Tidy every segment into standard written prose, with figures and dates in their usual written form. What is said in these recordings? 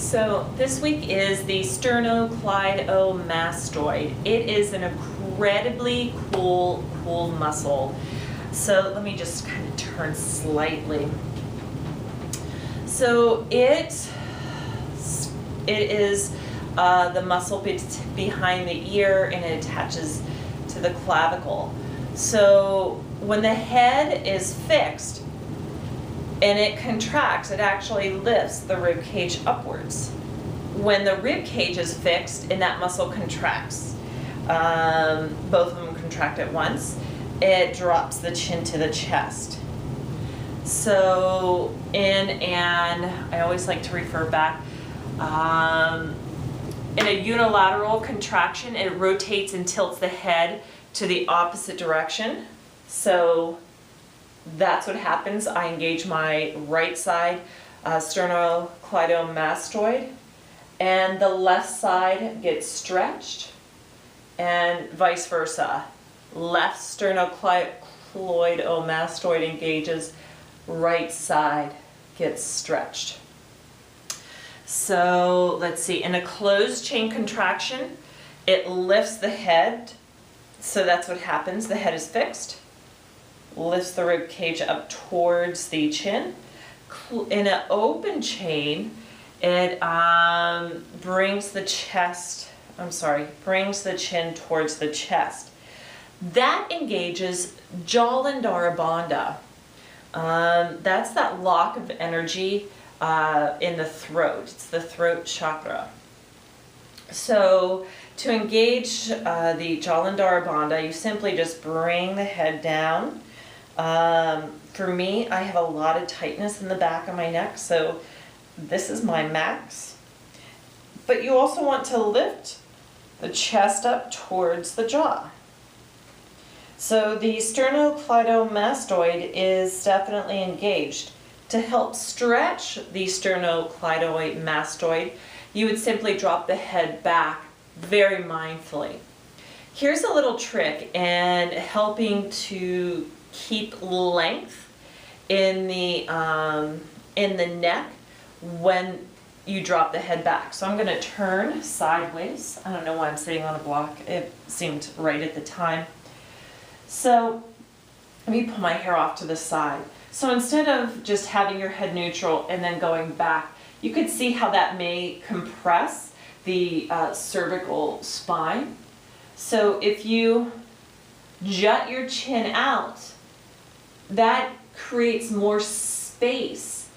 So this week is the sternocleidomastoid. It is an incredibly cool muscle. So let me just kind of turn slightly. So it is the muscle behind the ear, and it attaches to the clavicle. So when the head is fixed and it contracts, it actually lifts the rib cage upwards. When the rib cage is fixed and that muscle contracts, both of them contract at once, it drops the chin to the chest. So and I always like to refer back, in a unilateral contraction, it rotates and tilts the head to the opposite direction. So that's what happens. I engage my right side sternocleidomastoid, and the left side gets stretched, and vice versa. Left sternocleidomastoid engages, right side gets stretched. So let's see, in a closed chain contraction, it lifts the head. So that's what happens. The head is fixed, lifts the rib cage up towards the chin. In an open chain, it brings the chin towards the chest. That engages Jalandhara Bandha. That's that lock of energy in the throat. It's the throat chakra. So to engage the Jalandhara Bandha, you simply just bring the head down. For me, I have a lot of tightness in the back of my neck, so this is my max. But you also want to lift the chest up towards the jaw. So the sternocleidomastoid is definitely engaged. To help stretch the sternocleidomastoid, you would simply drop the head back very mindfully. Here's a little trick in helping to keep length in the neck when you drop the head back. So I'm going to turn sideways. I don't know why I'm sitting on a block. It seemed right at the time. So let me pull my hair off to the side. So instead of just having your head neutral and then going back, you could see how that may compress the cervical spine. So if you jut your chin out, that creates more space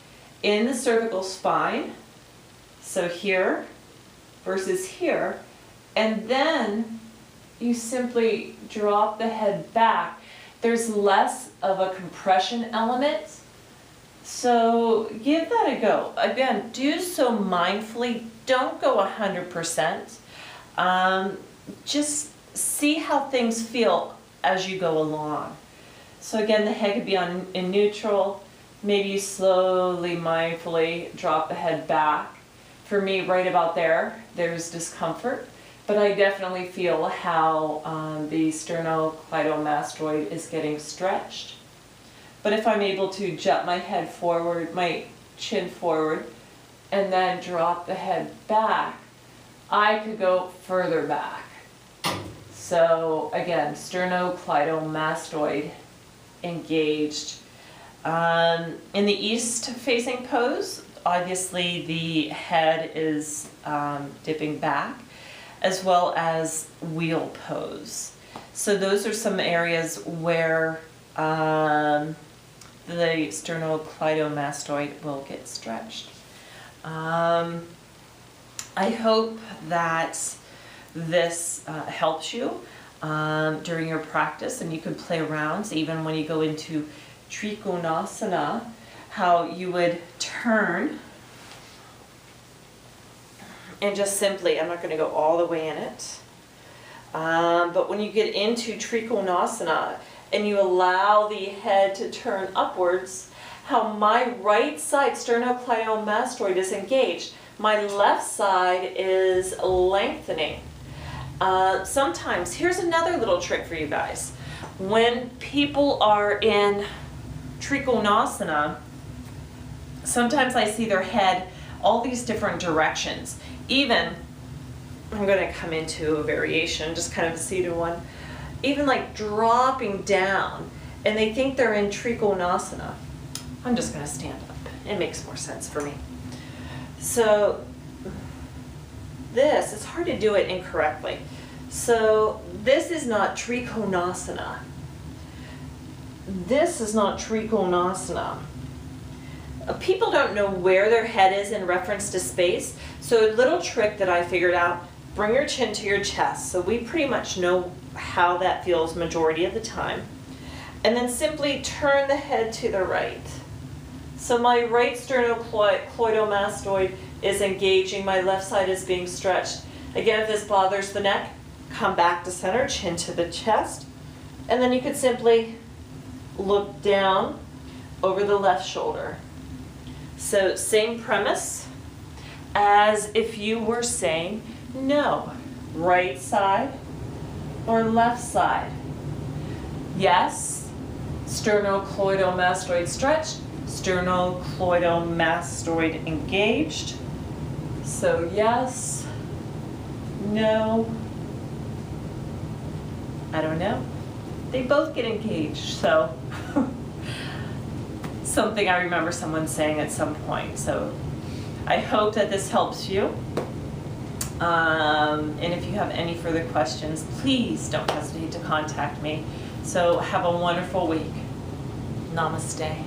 in the cervical spine. So here versus here, and then you simply drop the head back. There's less of a compression element. So give that a go. Again, do so mindfully. Don't go 100%. Just see how things feel as you go along. So again, the head could be in neutral. Maybe you slowly, mindfully drop the head back. For me, right about there's discomfort. But I definitely feel how the sternocleidomastoid is getting stretched. But if I'm able to jut my head forward, my chin forward, and then drop the head back, I could go further back. So again, sternocleidomastoid engaged. In the east-facing pose, obviously the head is dipping back, as well as wheel pose. So those are some areas where the sternocleidomastoid will get stretched. I hope that this helps you during your practice, and you can play around. So even when you go into Trikonasana, how you would turn and just simply, I'm not going to go all the way in it, but when you get into Trikonasana and you allow the head to turn upwards, how my right side sternocleidomastoid is engaged, my left side is lengthening. Sometimes, here's another little trick for you guys. When people are in Trikonasana, sometimes I see their head all these different directions. Even, I'm going to come into a variation, just kind of a seated one, even like dropping down, and they think they're in Trikonasana. I'm just going to stand up. It makes more sense for me. So this, it's hard to do it incorrectly. So this is not Trikonasana. This is not Trikonasana. People don't know where their head is in reference to space. So a little trick that I figured out, bring your chin to your chest. So we pretty much know how that feels majority of the time. And then simply turn the head to the right. So my right sternocleidomastoid is engaging, my left side is being stretched. Again, if this bothers the neck, come back to center, chin to the chest. And then you could simply look down over the left shoulder. So same premise as if you were saying no, right side or left side. Yes, sternocleidomastoid stretched, sternocleidomastoid engaged. So yes, no, I don't know. They both get engaged, so something I remember someone saying at some point. So I hope that this helps you. And if you have any further questions, please don't hesitate to contact me. So have a wonderful week. Namaste.